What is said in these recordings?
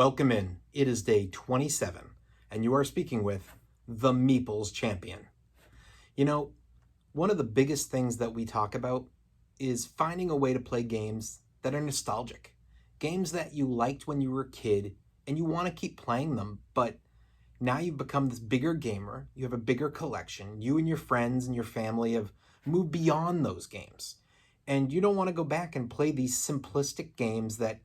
Welcome in. It is day 27, and you are speaking with the Meeples Champion. You know, one of the biggest things that we talk about is finding a way to play games that are nostalgic. Games that you liked when you were a kid, and you want to keep playing them, but now you've become this bigger gamer, you have a bigger collection, you and your friends and your family have moved beyond those games. And you don't want to go back and play these simplistic games that,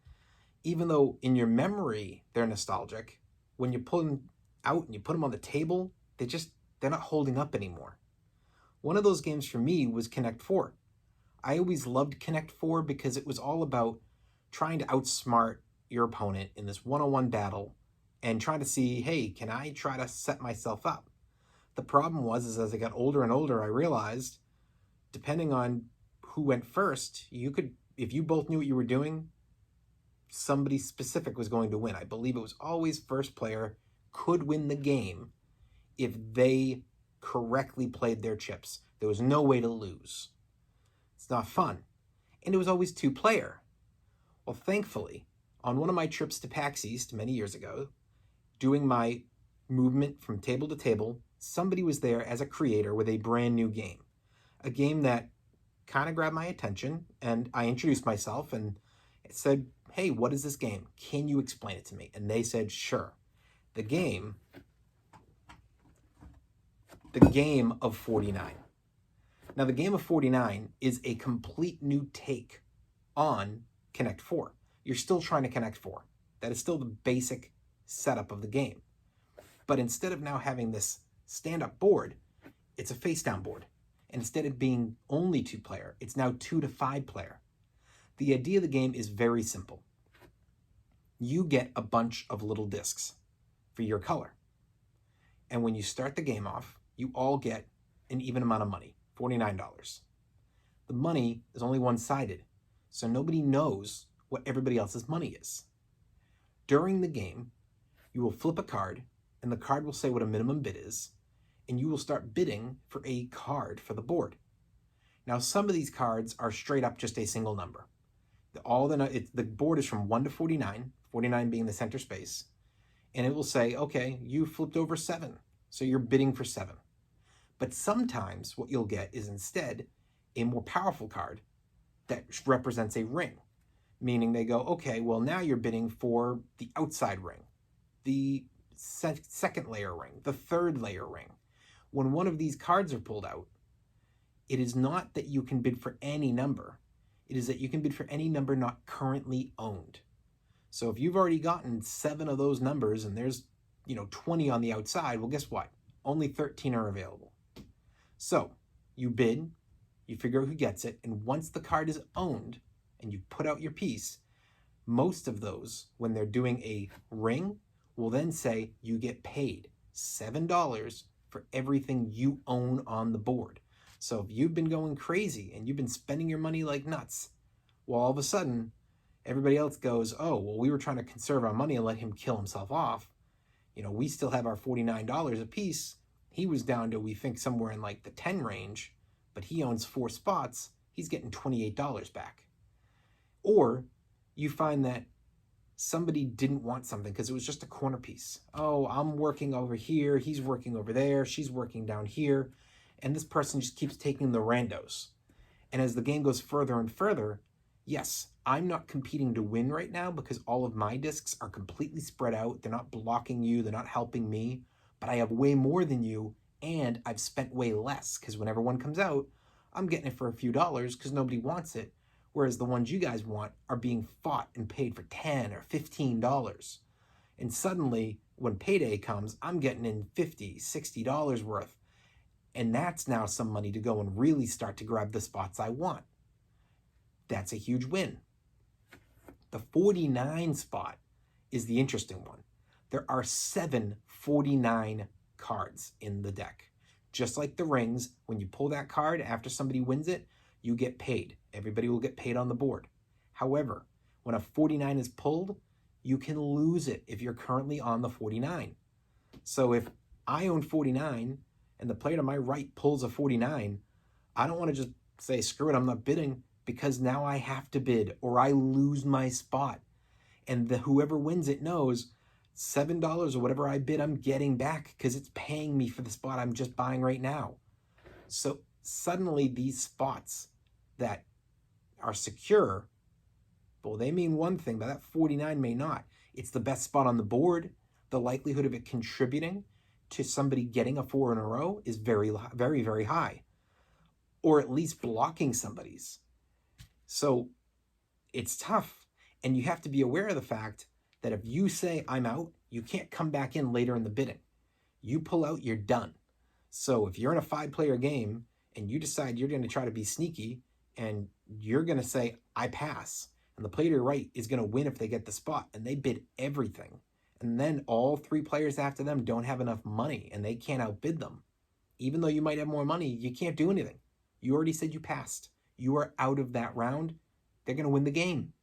even though in your memory they're nostalgic, when you pull them out and you put them on the table, they're not holding up anymore. One of those games for me was Connect 4. I always loved Connect 4 because it was all about trying to outsmart your opponent in this one-on-one battle and trying to see, hey, can I try to set myself up? The problem was as I got older and older, I realized, depending on who went first, if you both knew what you were doing, somebody specific was going to win. I believe it was always first player could win the game if they correctly played their chips. There was no way to lose. It's not fun. And it was always two-player. Well, thankfully, on one of my trips to PAX East many years ago, doing my movement from table to table, somebody was there as a creator with a brand new game. A game that kind of grabbed my attention, and I introduced myself and said, hey, what is this game? Can you explain it to me? And they said, sure. The game of 49. Now, the game of 49 is a complete new take on Connect 4. You're still trying to Connect 4. That is still the basic setup of the game. But instead of now having this stand-up board, it's a face-down board. And instead of being only two-player, it's now 2 to 5 player. The idea of the game is very simple. You get a bunch of little discs for your color. And when you start the game off, you all get an even amount of money, $49. The money is only one-sided, so nobody knows what everybody else's money is. During the game, you will flip a card, and the card will say what a minimum bid is, and you will start bidding for a card for the board. Now, some of these cards are straight up just a single number. The board is from 1 to 49, 49 being the center space, and it will say, okay, you flipped over 7, so you're bidding for 7. But sometimes what you'll get is instead a more powerful card that represents a ring, meaning they go, okay, well, now you're bidding for the outside ring, the second layer ring, the third layer ring. When one of these cards are pulled out, it is not that you can bid for any number. It is that you can bid for any number not currently owned. So if you've already gotten 7 of those numbers and there's 20 on the outside, well, guess what? Only 13 are available. So you bid, you figure out who gets it, and once the card is owned and you put out your piece, most of those, when they're doing a ring, will then say you get paid $7 for everything you own on the board. So if you've been going crazy and you've been spending your money like nuts, well, all of a sudden, everybody else goes, oh, well, we were trying to conserve our money and let him kill himself off. We still have our $49 a piece. He was down to, we think, somewhere in like the 10 range, but he owns 4 spots. He's getting $28 back. Or you find that somebody didn't want something because it was just a corner piece. Oh, I'm working over here. He's working over there. She's working down here. And this person just keeps taking the randos. And as the game goes further and further, yes, I'm not competing to win right now because all of my discs are completely spread out. They're not blocking you. They're not helping me. But I have way more than you, and I've spent way less because whenever one comes out, I'm getting it for a few dollars because nobody wants it, whereas the ones you guys want are being fought and paid for $10 or $15. And suddenly, when payday comes, I'm getting in $50, $60 worth. And that's now some money to go and really start to grab the spots I want. That's a huge win. The 49 spot is the interesting one. There are 7 49 cards in the deck. Just like the rings, when you pull that card after somebody wins it, you get paid. Everybody will get paid on the board. However, when a 49 is pulled, you can lose it if you're currently on the 49. So if I own 49 and the player to my right pulls a 49, I don't want to just say, screw it, I'm not bidding, because now I have to bid or I lose my spot. And whoever wins it knows $7 or whatever I bid, I'm getting back because it's paying me for the spot I'm just buying right now. So suddenly these spots that are secure, well, they mean one thing, but that 49 may not. It's the best spot on the board. The likelihood of it contributing to somebody getting a 4 in a row is very, very, very high, or at least blocking somebody's. So it's tough. And you have to be aware of the fact that if you say, I'm out, you can't come back in later in the bidding. You pull out, you're done. So if you're in a 5-player game and you decide you're going to try to be sneaky and you're going to say, I pass, and the player to your right is going to win if they get the spot, and they bid everything, and then all 3 players after them don't have enough money and they can't outbid them. Even though you might have more money, you can't do anything. You already said you passed. You are out of that round. They're going to win the game.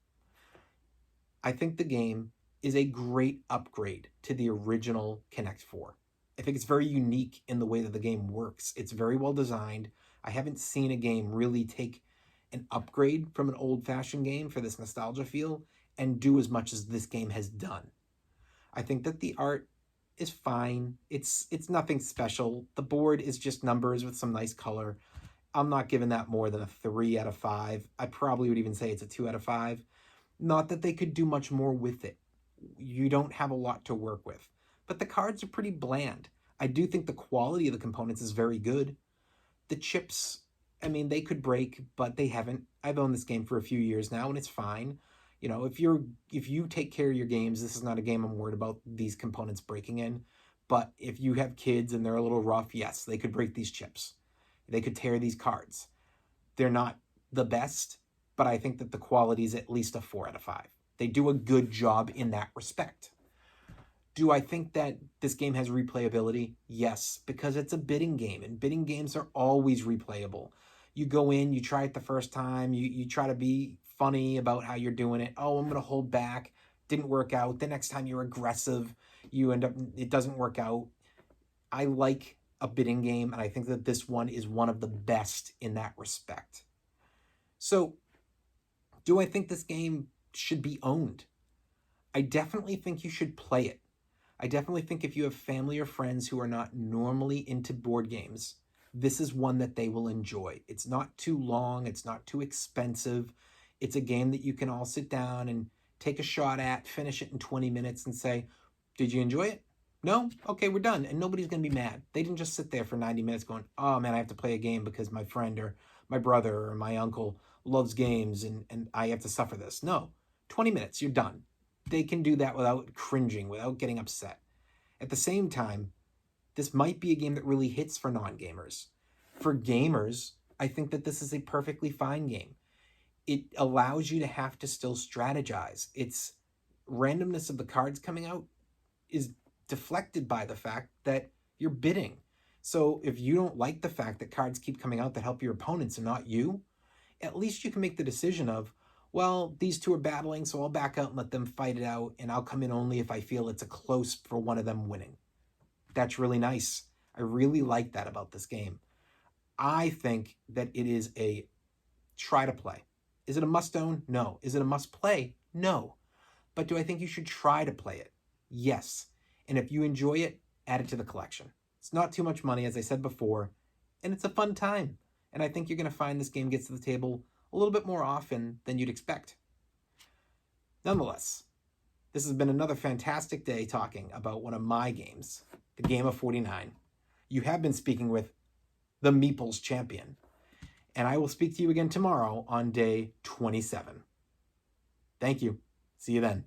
I think the game is a great upgrade to the original Connect 4. I think it's very unique in the way that the game works. It's very well designed. I haven't seen a game really take an upgrade from an old-fashioned game for this nostalgia feel and do as much as this game has done. I think that the art is fine. It's nothing special. The board is just numbers with some nice color. I'm not giving that more than a 3 out of 5. I probably would even say it's a 2 out of 5. Not that they could do much more with it. You don't have a lot to work with. But the cards are pretty bland. I do think the quality of the components is very good. The chips, I mean, they could break, but they haven't. I've owned this game for a few years now, and it's fine. You know, if you take care of your games, this is not a game I'm worried about these components breaking in. But if you have kids and they're a little rough, yes, they could break these chips. They could tear these cards. They're not the best, but I think that the quality is at least a 4 out of 5. They do a good job in that respect. Do I think that this game has replayability? Yes, because it's a bidding game, and bidding games are always replayable. You go in, you try it the first time, you try to be funny about how you're doing it. Oh, I'm going to hold back. Didn't work out. The next time you're aggressive, you end up, it doesn't work out. I like a bidding game, and I think that this one is one of the best in that respect. So, do I think this game should be owned? I definitely think you should play it. I definitely think if you have family or friends who are not normally into board games, this is one that they will enjoy. It's not too long. It's not too expensive. It's a game that you can all sit down and take a shot at, finish it in 20 minutes and say, did you enjoy it? No? Okay, we're done. And nobody's going to be mad. They didn't just sit there for 90 minutes going, oh man, I have to play a game because my friend or my brother or my uncle loves games and I have to suffer this. No, 20 minutes, you're done. They can do that without cringing, without getting upset. At the same time, this might be a game that really hits for non-gamers. For gamers, I think that this is a perfectly fine game. It allows you to have to still strategize. Its randomness of the cards coming out is deflected by the fact that you're bidding. So if you don't like the fact that cards keep coming out that help your opponents and not you, at least you can make the decision of, well, these two are battling, so I'll back out and let them fight it out, and I'll come in only if I feel it's a close for one of them winning. That's really nice. I really like that about this game. I think that it is a try to play. Is it a must own? No. Is it a must play? No. But do I think you should try to play it? Yes. And if you enjoy it, add it to the collection. It's not too much money, as I said before, and it's a fun time. And I think you're going to find this game gets to the table a little bit more often than you'd expect. Nonetheless, this has been another fantastic day talking about one of my games, the Game of 49. You have been speaking with the Meeples champion, and I will speak to you again tomorrow on day 27. Thank you. See you then.